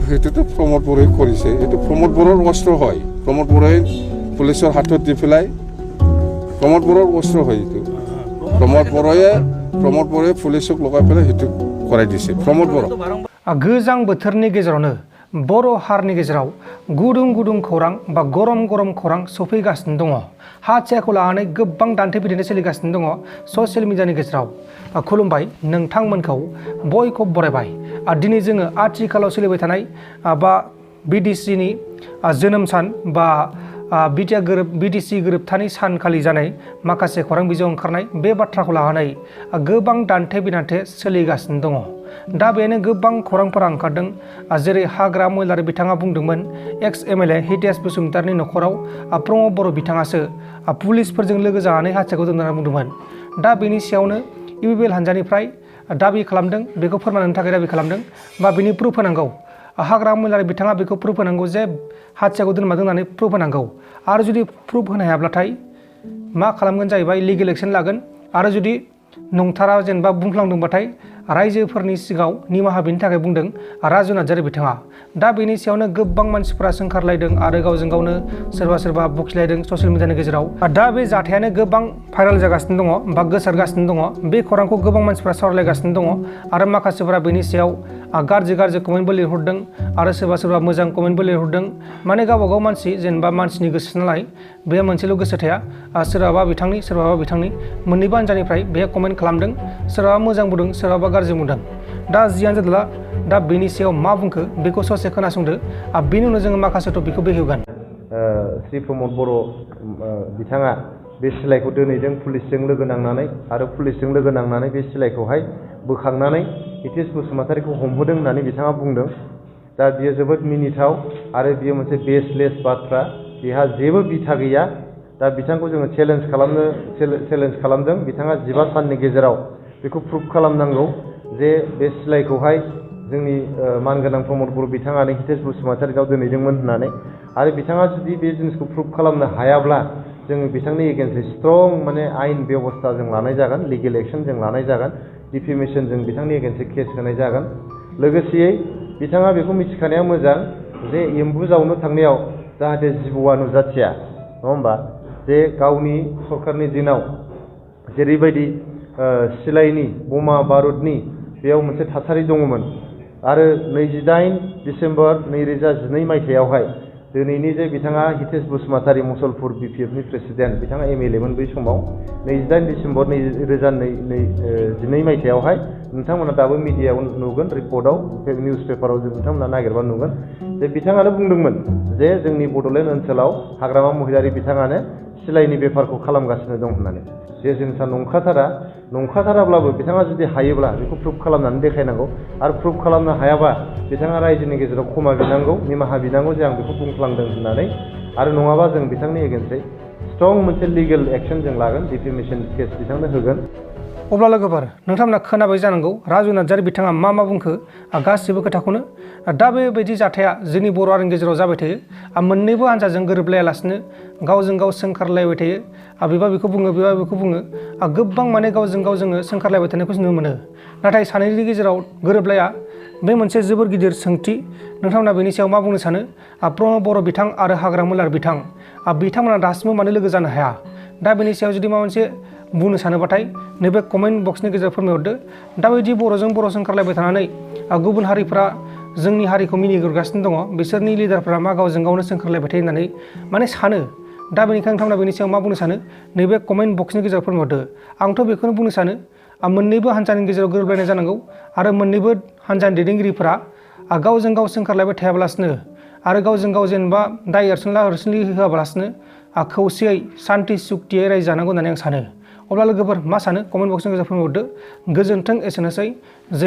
সেইটোতো প্ৰমোদ বড়োই কৰিছে। এইটো প্ৰমোদ বড়োৰ অস্ত্ৰ হয়। প্ৰমোদ বড়োই পুলিচৰ হাতত দি পেলাই প্ৰমোদ বড়োৰ অস্ত্ৰ হয়। এইটো প্ৰমোদ বড়োৱে পুলিচক লগাই পেলাই সেইটো কৰাই দিছে প্ৰমোদ বড়ো। गोजां बोथोरनि गेजेरावनो बर' हारिनि गेजेराव गुदुं गुदुं खौरां बा गरम गरम खौरां सफैगासिनो दङ। हा सायाखौ लानानै गोबां दान्थे बिदान्थे सोलिगासिनो दङ ससियेल मिडियानि गेजेराव। खुलुमबाय नोंथांमोनखौ बयखौबो बरायबाय। दिनै जोङो आथिखालाव सोलिबाय थानाय बा बिटिसिनि जोनोम सान बा बिटिसि गोरोबथानि सानखालि जानाय माखासे खौरां बिजों ओंखारनाय बे बाथ्राखौ लानानै गोबां दान्थे बिदान्थे सोलिगासिनो दङ। दा बेनो गोबां खौरांफोरा ओंखारदों। जेरै हाग्रा महिलारि बिथाङा बुंदोंमोन एक्स एमएलए हितेश बसुमतारिनि न'खराव प्रमोद बर' बिथाङासो पुलिसफोरजों लोगो जानानै हाथियारखौ दोननानै बुंदोंमोन। दा बेनि सायावनो इउपिपिएल हानजानिफ्राय दाबि खालामदों, बेखौ फोरमान होनो थाखाय दाबि खालामदों बा बिनि प्रुफ होनांगौ। हाग्रा महिलारि बिथाङा बेखौ प्रुफ होनांगौ जे हाथियारखौ दोननानै प्रुफ होनांगौ। आरो जुदि प्रुफ होनो हायाब्लाथाय मा खालामगोन जाहैबाय लिगेल एक्सन लागोन। आरो जुदि नंथारा जेनेबा बुंफ्लांदोंबाथाय रायजोफोरनि सिगाङाव निमाहा बिनि थाखाय बुंदों राजु नार्जारि बिथाङा। दा बेनि सायावनो गोबां मानसिफोरा सोंखारलायदों आरो गावजों गावनो सोरबा बखिलायदों ससियेल मिडियानि गेजेराव। दा बे जाथायानो गोबां भाइराल जागासिनो दङ बा गोसारगासिनो दङ। बे खौरांखौ गोबां मानसिफोरा सावरायलायगासिनो दङ आरो माखासेफोरा बेनि सायाव गाज्रि कमेन्टबो लिरहरदों आरो सोरबा मोजां कमेन्टबो लिरहरदों। माने गावबागाव मानसि जेनेबा मानसिनि गोसो नालाय बे मोनसेल' गोसो थाया। सोरहाबा बिथांनि मोननैबो हान्जानिफ्राय बे कमेन्ट खालामदों। सोरहाबा मोजां बुंदों, सोरहाबा गाज्रि बुंदों। दा जियानो जादोला दा बेनि सायाव मा बुंखो बेखौ ससे खोनासंदो। बेनि उनाव जोङो माखासे टपिकखौ बेखेवगोन। श्री प्रमोद बर' बिथाङा बे सिलाइखौ दोनहैदों पुलिसजों लोगो नांनानै आरो पुलिसजों लोगो नांनानै बे सिलाइखौहाय बोखांनानै हितेश बसुमतारिखौ हमहोदों होननानै बिथाङा बुंदों। दा बियो जोबोद मिनिथाव आरो बियो मोनसे बेसलेस बाथ्रा, बेहा जेबो बिथा गैया। दा बिथांखौ जोङो चेलेन्ज खालामदों। बिथाङा 15 साननि गेजेराव बेखौ प्रुफ खालामनांगौ जे बे सिलाइखौहाय जोंनि मानगोनां प्रमोद बर' बिथाङानो हितेश बसुमतारिनाव दोनहैदोंमोन होननानै। आरो बिथाङा जुदि बे जिनिसखौ प्रुफ खालामनो हायाब्ला जोङो बिथांनि एगेन्स्टै स्ट्रं माने आयेन बेबस्था जों लानाय जागोन, लिगेल एक्सन जों लानाय जागोन, डिफेमेसन जों बिथांनि एगेन्स्टै केस होनाय जागोन। लोगोसेयै बिथाङा बेखौ मिथिखानाया मोजां जे एम्बु जावनो थांनायाव जाहाथे जिबौआ नुजाथिया, नङा होमबा? जे गावनि सरकारनि दिनाव जेरैबायदि सिलाइनि बमा बारुदनि बेयाव मोनसे थासारि दङमोन आरो 28 डिसेम्बर 2012 मायथाइयावहाय दिनैनि जे बिथाङा हितेश बसुमतारि मुसलपुर बिपिएफनि प्रेसिडेन्ट, बिथाङा एमएलएमोन बै समाव 28 डिसेम्बर 2012 मायथाइयावहाय नोंथांमोना दाबो मिडियायाव नुगोन, रिपर्टआव निउस पेपाराव नोंथांमोना नागिरबा नुगोन जे बिथाङानो बुंदोंमोन जे जोंनि बड'लेण्ड ओनसोलाव हाग्रामा महिलारि बिथाङानो सिलाइनि बेफारखौ खालामगासिनो दं होननानै। जे जिनिसा नंखाथाराब्लाबो बिथाङा जुदि हायोब्ला बेखौ प्रुफ खालामनानै देखायनांगौ। आरो प्रुफ खालामनो हायाबा बिथाङा रायजोनि गेजेराव क्षमा बिनांगौ, निमाहा बिनांगौ जे आं बेखौ बुंफ्लांदों होननानै। आरो नङाबा जों बिथांनि एगेन्स्टै स्ट्रं मोनसे लिगेल एक्सन जों लागोन, डिफेमेसन केस बिथांनो होगोन। अब्ला लोगोफोर नोंथांमोना खोनाबाय जानांगौ राजु नार्जारि बिथाङा मा बुंखो गासिबो खोथाखौनो। दा बेबायदि जाथाया जोंनि बर' हारिनि गेजेराव जाबाय थायो। मोननैबो हान्जाजों गोरोबलायालासिनो गावजों गाव सोंखारलायबाय थायो। बेबा बेखौ बुङो, बेबा बेखौ बुङो। गोबां माने गावजों गाव जोङो सोंखारलायबाय थानायखौ नुनो मोनो। नाथाय सानैनि गेजेराव गोरोबलाया, बे मोनसे जोबोर गिदिर सोंथि। नोंथांमोना बेनि सायाव मा बुंनो सानो? प्रमोद बर' बिथां आरो हाग्रा महिलारि बिथांमोना दासिमबो मानो लोगो जानो हाया? दा बेनि सायाव जुदि माबा मोनसे बुंनो सानोबाथाय नैबे कमेन्ट बक्सनि गेजेराव फोरमायहरदो। दा बायदि बर'जों बर' सोंखारलायबाय थानानै गुबुन हारिफ्रा जोंनि हारिखौ मिनिग्रोगासिनो दङ। बिसोरनि लिडारफ्रा मा गावजों गावनो सोंखारलायबाय थायो होननानै माने सानो। दा बेनिखायनो नोंथांमोना बेनि सायाव मा बुंनो सानो? नैबे कमेन्ट बक्सनि गेजेराव फोरमायहरदो। आंथ' बेखौनो बुंनो सानो मोननैबो हान्जानि गेजेराव गोरोबलायनाय जानांगौ आरो मोननैबो हान्जानि दैदेनगिरिफोरा गावजों गाव सोंखारलायबाय थायाब्लासिनो आरो गावजों गाव जेनेबा दाय एरसनलि होआब्लासिनो खौसेयै सान्थि सुक्तियै रायजो जानांगौ होननानै आं सानो। अब्ला लोगोफोर मा सानो? कमेन्ट बक्सनि गेजेराव फोरमायहरदो। गोजोन्थों, एसेनोसै।